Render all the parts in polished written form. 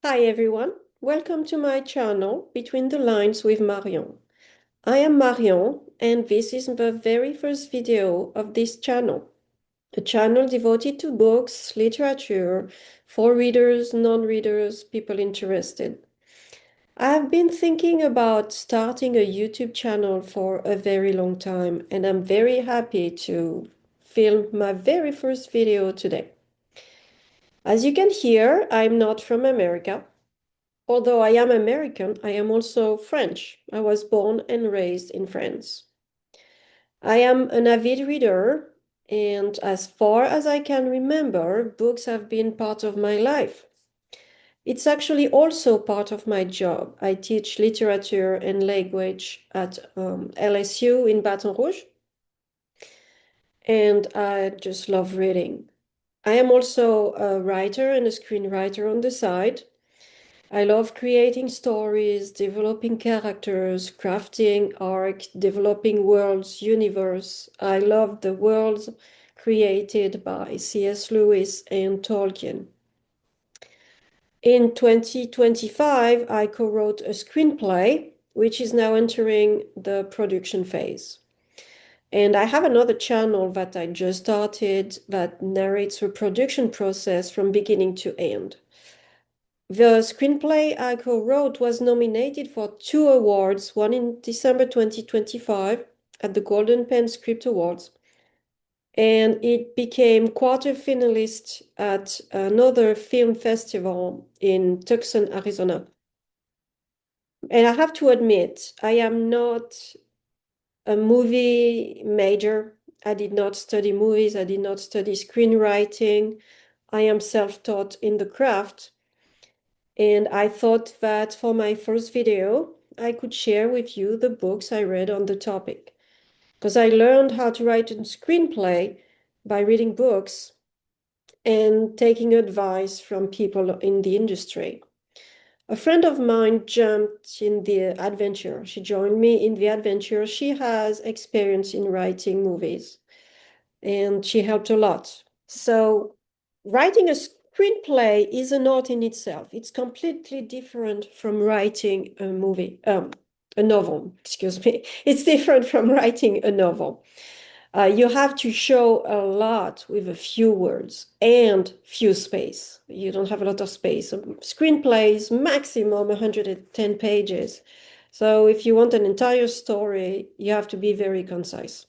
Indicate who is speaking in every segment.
Speaker 1: Hi everyone, welcome to my channel Between the Lines with Marion. I am Marion and this is the very first video of this channel, a channel devoted to books, literature, for readers, non-readers, people interested. I have been thinking about starting a YouTube channel for a very long time and I'm very happy to film my very first video today. As you can hear, I'm not from America. Although I am American, I am also French. I was born and raised in France. I am an avid reader, and as far as I can remember, books have been part of my life. It's actually also part of my job. I teach literature and language at LSU in Baton Rouge, and I just love reading. I am also a writer and a screenwriter on the side. I love creating stories, developing characters, crafting arc, developing worlds, universe. I love the worlds created by C.S. Lewis and Tolkien. In 2025, I co-wrote a screenplay, which is now entering the production phase. And I have another channel that I just started that narrates the production process from beginning to end. The screenplay I co-wrote was nominated for 2 awards, one in December 2025 at the Golden Pen Script Awards, and it became quarter-finalist at another film festival in Tucson, Arizona. And I have to admit, I am not a movie major. I did not study movies. I did not study screenwriting. I am self-taught in the craft. And I thought that for my first video, I could share with you the books I read on the topic. Because I learned how to write a screenplay by reading books and taking advice from people in the industry. A friend of mine jumped in the adventure. She joined me in the adventure. She has experience in writing movies and she helped a lot. So writing a screenplay is an art in itself. It's completely different from writing a novel, excuse me. It's different from writing a novel. You have to show a lot with a few words and few space. You don't have a lot of space. Screenplays maximum 110 pages. So if you want an entire story, you have to be very concise.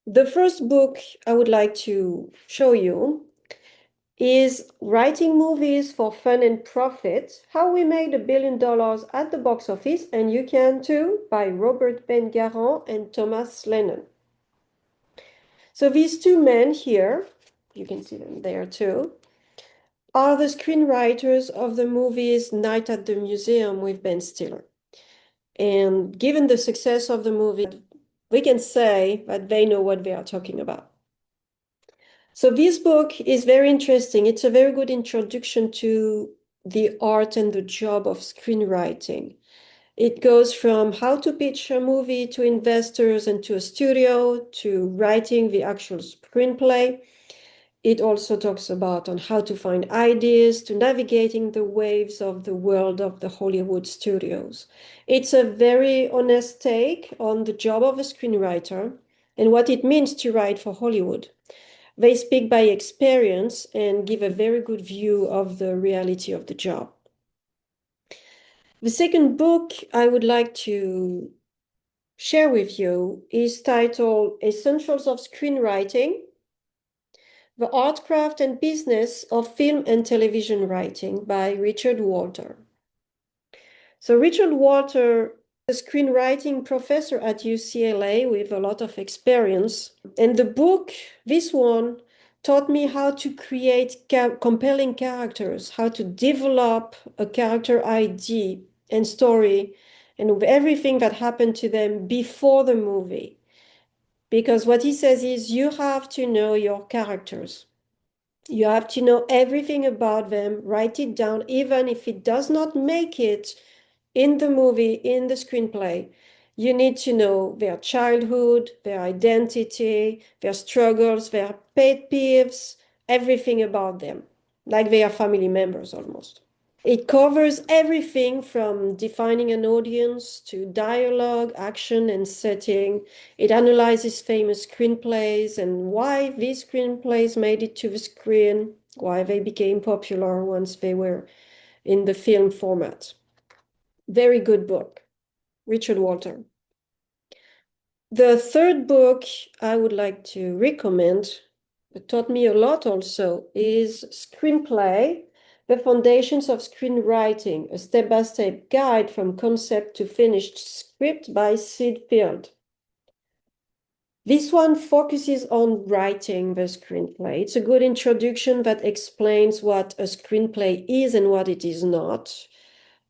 Speaker 1: The first book I would like to show you is Writing Movies for Fun and Profit, How We Made $1 billion at the Box Office, and You Can Too, by Robert Ben-Garant and Thomas Lennon. So these two men here, you can see them there too, are the screenwriters of the movies Night at the Museum with Ben Stiller. And given the success of the movie, we can say that they know what they are talking about. So this book is very interesting. It's a very good introduction to the art and the job of screenwriting. It goes from how to pitch a movie to investors and to a studio, to writing the actual screenplay. It also talks about on how to find ideas, to navigating the waves of the world of the Hollywood studios. It's a very honest take on the job of a screenwriter and what it means to write for Hollywood. They speak by experience and give a very good view of the reality of the job. The second book I would like to share with you is titled Essentials of Screenwriting: The Art, Craft, and Business of Film and Television Writing by Richard Walter. So Richard Walter, a screenwriting professor at UCLA with a lot of experience. And the book, this one, taught me how to create compelling characters, how to develop a character ID and story, and everything that happened to them before the movie. Because what he says is you have to know your characters. You have to know everything about them, write it down, even if it does not make it in the movie, in the screenplay. You need to know their childhood, their identity, their struggles, their pet peeves, everything about them, like they are family members almost. It covers everything from defining an audience to dialogue, action, and setting. It analyzes famous screenplays and why these screenplays made it to the screen, why they became popular once they were in the film format. Very good book, Richard Walter. The third book I would like to recommend, it taught me a lot also, is Screenplay, The Foundations of Screenwriting, a step-by-step guide from concept to finished script by Sid Field. This one focuses on writing the screenplay. It's a good introduction that explains what a screenplay is and what it is not,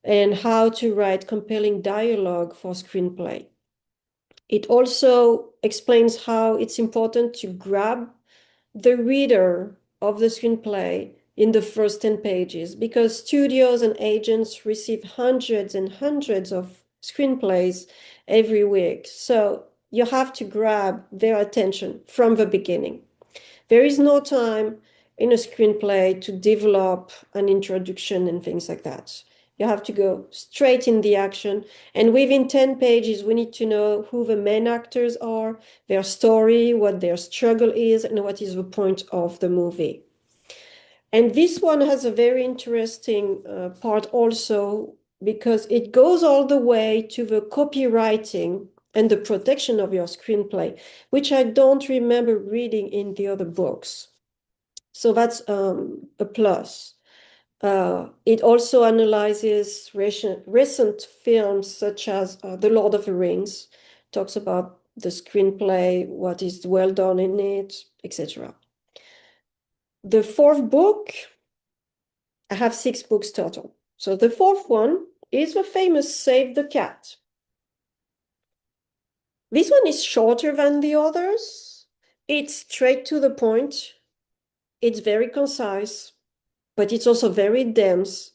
Speaker 1: and how to write compelling dialogue for screenplay. It also explains how it's important to grab the reader of the screenplay in the first 10 pages because studios and agents receive hundreds and hundreds of screenplays every week. So you have to grab their attention from the beginning. There is no time in a screenplay to develop an introduction and things like that. You have to go straight in the action. And within 10 pages, we need to know who the main actors are, their story, what their struggle is, and what is the point of the movie. And this one has a very interesting part also because it goes all the way to the copywriting and the protection of your screenplay, which I don't remember reading in the other books. So that's a plus. It also analyzes recent films such as The Lord of the Rings, talks about the screenplay, what is well done in it, etc. The fourth book, I have 6 books total. So the fourth one is the famous Save the Cat. This one is shorter than the others. It's straight to the point. It's very concise, but it's also very dense.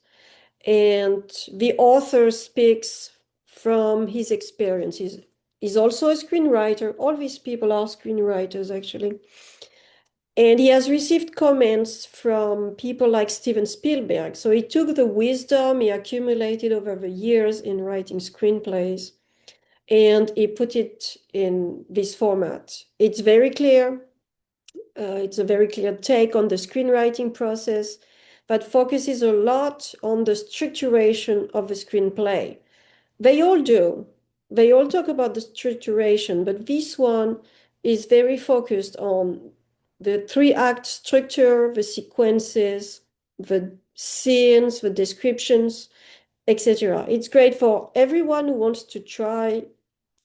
Speaker 1: And the author speaks from his experience. He's also a screenwriter. All these people are screenwriters, actually. And he has received comments from people like Steven Spielberg. So he took the wisdom he accumulated over the years in writing screenplays and he put it in this format. It's very clear. It's a very clear take on the screenwriting process that focuses a lot on the structuration of the screenplay. They all do. They all talk about the structuration, but this one is very focused on the 3-act structure, the sequences, the scenes, the descriptions, etc. It's great for everyone who wants to try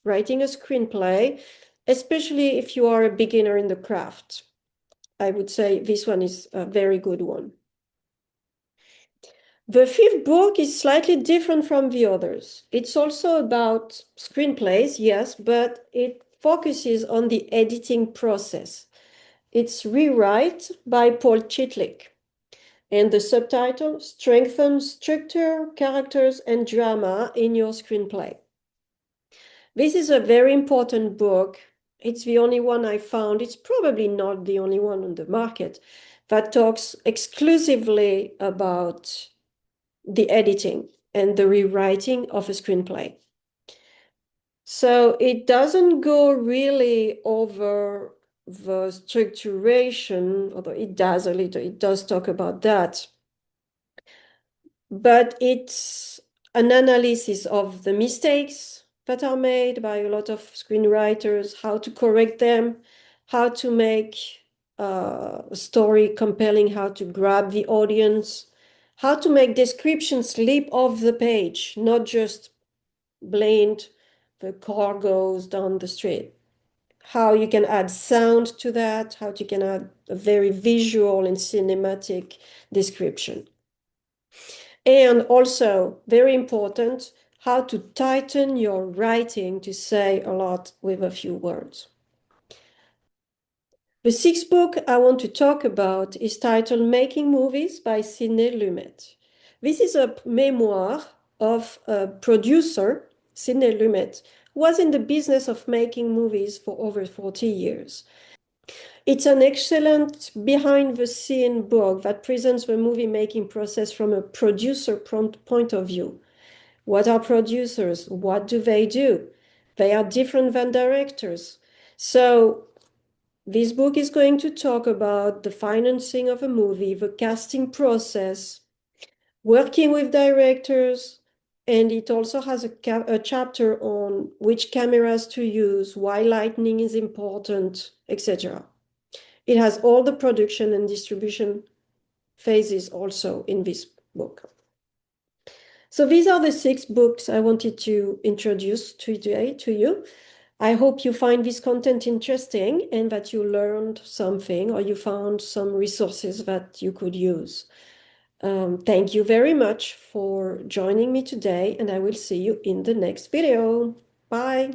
Speaker 1: writing a screenplay, especially if you are a beginner in the craft. I would say this one is a very good one. The fifth book is slightly different from the others. It's also about screenplays, yes, but it focuses on the editing process. It's Rewrite by Paul Chitlick. And the subtitle, Strengthen Structure, Characters, and Drama in Your Screenplay. This is a very important book. It's the only one I found. It's probably not the only one on the market that talks exclusively about the editing and the rewriting of a screenplay. So it doesn't go really over the structuration, although it does a little, it does talk about that. But it's an analysis of the mistakes that are made by a lot of screenwriters, how to correct them, how to make a story compelling, how to grab the audience, how to make descriptions leap off the page, not just blind, the car goes down the street. How you can add sound to that, how you can add a very visual and cinematic description. And also, very important, how to tighten your writing to say a lot with a few words. The sixth book I want to talk about is titled Making Movies by Sidney Lumet. This is a memoir of a producer, Sidney Lumet, who was in the business of making movies for over 40 years. It's an excellent behind-the-scene book that presents the movie-making process from a producer point of view. What are producers? What do? They are different than directors. So this book is going to talk about the financing of a movie, the casting process, working with directors, and it also has a chapter on which cameras to use, why lighting is important, etc. It has all the production and distribution phases also in this book. So these are the 6 books I wanted to introduce today to you. I hope you find this content interesting and that you learned something or you found some resources that you could use. Thank you very much for joining me today, and I will see you in the next video. Bye.